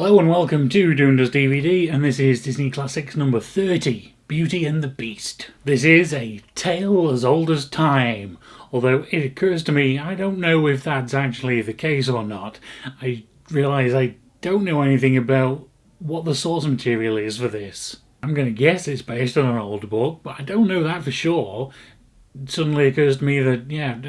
Hello and welcome to Doom Does DVD, and this is Disney Classics number 30, Beauty and the Beast. This is a tale as old as time, although it occurs to me I don't know if that's actually the case or not. I realise I don't know anything about what the source material is for this. I'm going to guess it's based on an old book, but I don't know that for sure. It suddenly occurs to me that,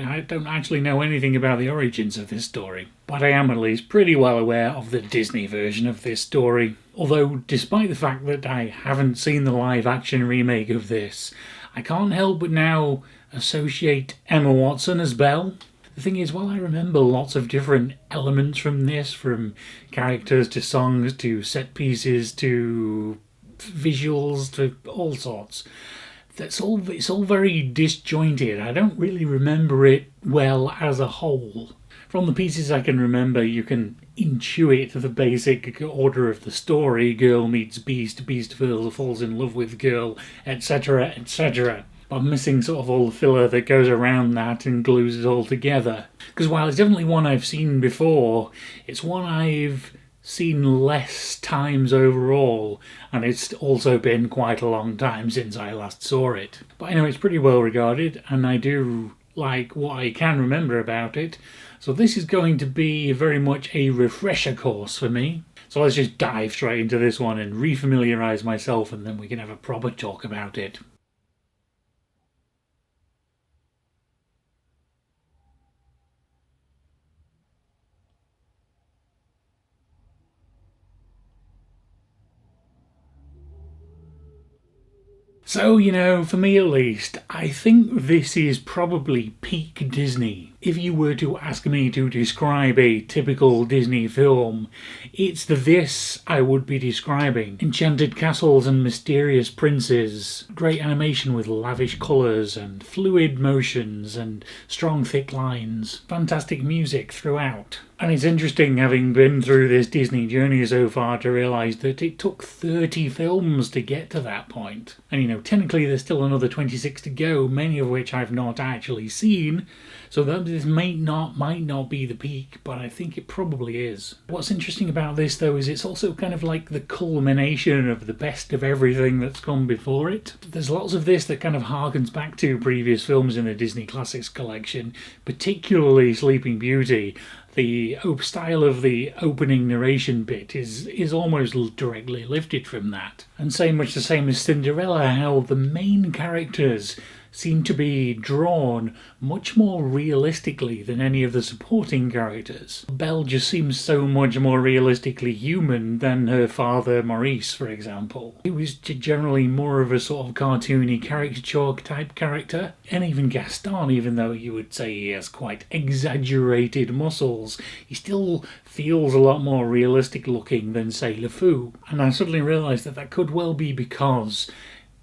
I don't actually know anything about the origins of this story. But I am at least pretty well aware of the Disney version of this story. Although, despite the fact that I haven't seen the live-action remake of this, I can't help but now associate Emma Watson as Belle. The thing is, while I remember lots of different elements from this, from characters to songs to set pieces to visuals to all sorts, it's all very disjointed. I don't really remember it well as a whole. From the pieces I can remember, you can intuit the basic order of the story. Girl meets beast, beast falls in love with girl, etc, etc. I'm missing sort of all the filler that goes around that and glues it all together. Because while it's definitely one I've seen before, it's one I've seen less times overall, and it's also been quite a long time since I last saw it. But anyway, it's pretty well regarded, and I do like what I can remember about it, so this is going to be very much a refresher course for me. So let's just dive straight into this one and refamiliarise myself, and then we can have a proper talk about it. So, for me at least, I think this is probably peak Disney. If you were to ask me to describe a typical Disney film, it's this I would be describing. Enchanted castles and mysterious princes, great animation with lavish colours and fluid motions and strong thick lines, fantastic music throughout. And it's interesting, having been through this Disney journey so far, to realise that it took 30 films to get to that point. And technically there's still another 26 to go, many of which I've not actually seen, so that this might not be the peak, but I think it probably is. What's interesting about this though is it's also kind of like the culmination of the best of everything that's come before it. There's lots of this that kind of harkens back to previous films in the Disney Classics collection, particularly Sleeping Beauty. The style of the opening narration bit is almost directly lifted from that. And much the same as Cinderella, how the main characters seem to be drawn much more realistically than any of the supporting characters. Belle just seems so much more realistically human than her father Maurice, for example. He was generally more of a sort of cartoony caricature type character. And even Gaston, even though you would say he has quite exaggerated muscles, he still feels a lot more realistic looking than, say, LeFou. And I suddenly realised that could well be because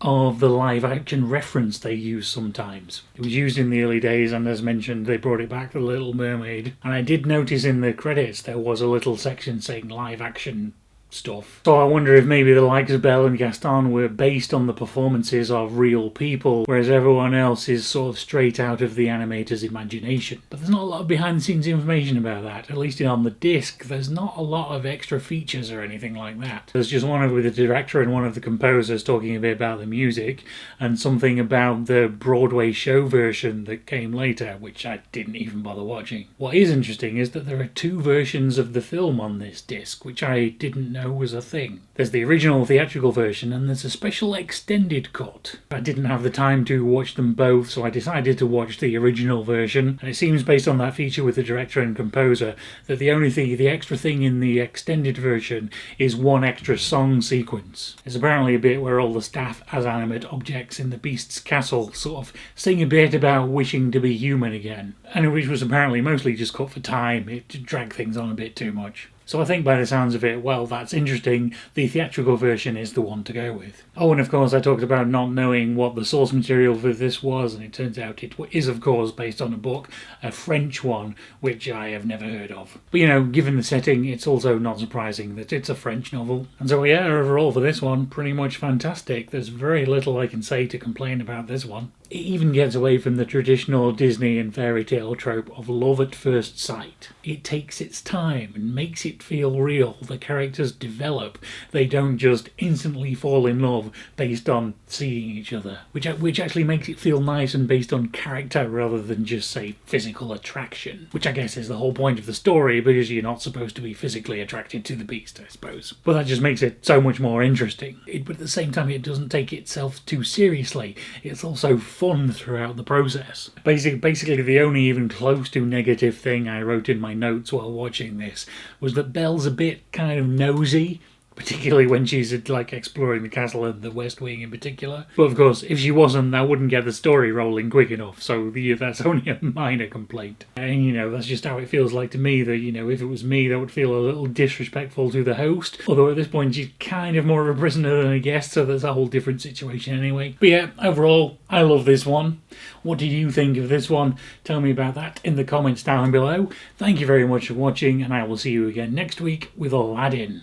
of the live-action reference they use sometimes. It was used in the early days, and as mentioned, they brought it back to The Little Mermaid. And I did notice in the credits there was a little section saying live-action stuff. So I wonder if maybe the likes of Belle and Gaston were based on the performances of real people, whereas everyone else is sort of straight out of the animator's imagination. But there's not a lot of behind-the-scenes information about that. At least on the disc, there's not a lot of extra features or anything like that. There's just one with the director and one of the composers talking a bit about the music, and something about the Broadway show version that came later, which I didn't even bother watching. What is interesting is that there are two versions of the film on this disc, which I didn't know was a thing. There's the original theatrical version and there's a special extended cut. I didn't have the time to watch them both, so I decided to watch the original version, and it seems, based on that feature with the director and composer, that the extra thing in the extended version is one extra song sequence. There's apparently a bit where all the staff as animate objects in the Beast's castle sort of sing a bit about wishing to be human again, and which was apparently mostly just cut for time. It dragged things on a bit too much. So I think by the sounds of it, well, that's interesting. The theatrical version is the one to go with. Oh, and of course I talked about not knowing what the source material for this was, and it turns out it is of course based on a book, a French one, which I have never heard of. But given the setting, it's also not surprising that it's a French novel. And so overall for this one, pretty much fantastic. There's very little I can say to complain about this one. It even gets away from the traditional Disney and fairy tale trope of love at first sight. It takes its time and makes it it feel real. The characters develop. They don't just instantly fall in love based on seeing each other, which actually makes it feel nice and based on character rather than just, say, physical attraction, which I guess is the whole point of the story, because you're not supposed to be physically attracted to the beast, I suppose. But that just makes it so much more interesting. But at the same time, it doesn't take itself too seriously. It's also fun throughout the process. Basically, the only even close to negative thing I wrote in my notes while watching this was that Belle's a bit kind of nosy, particularly when she's like exploring the castle and the West Wing in particular. But of course, if she wasn't, that wouldn't get the story rolling quick enough, so that's only a minor complaint. And that's just how it feels like to me, that if it was me, that would feel a little disrespectful to the host, although at this point she's kind of more of a prisoner than a guest, so that's a whole different situation anyway. But yeah, overall, I love this one. What did you think of this one? Tell me about that in the comments down below. Thank you very much for watching, and I will see you again next week with Aladdin.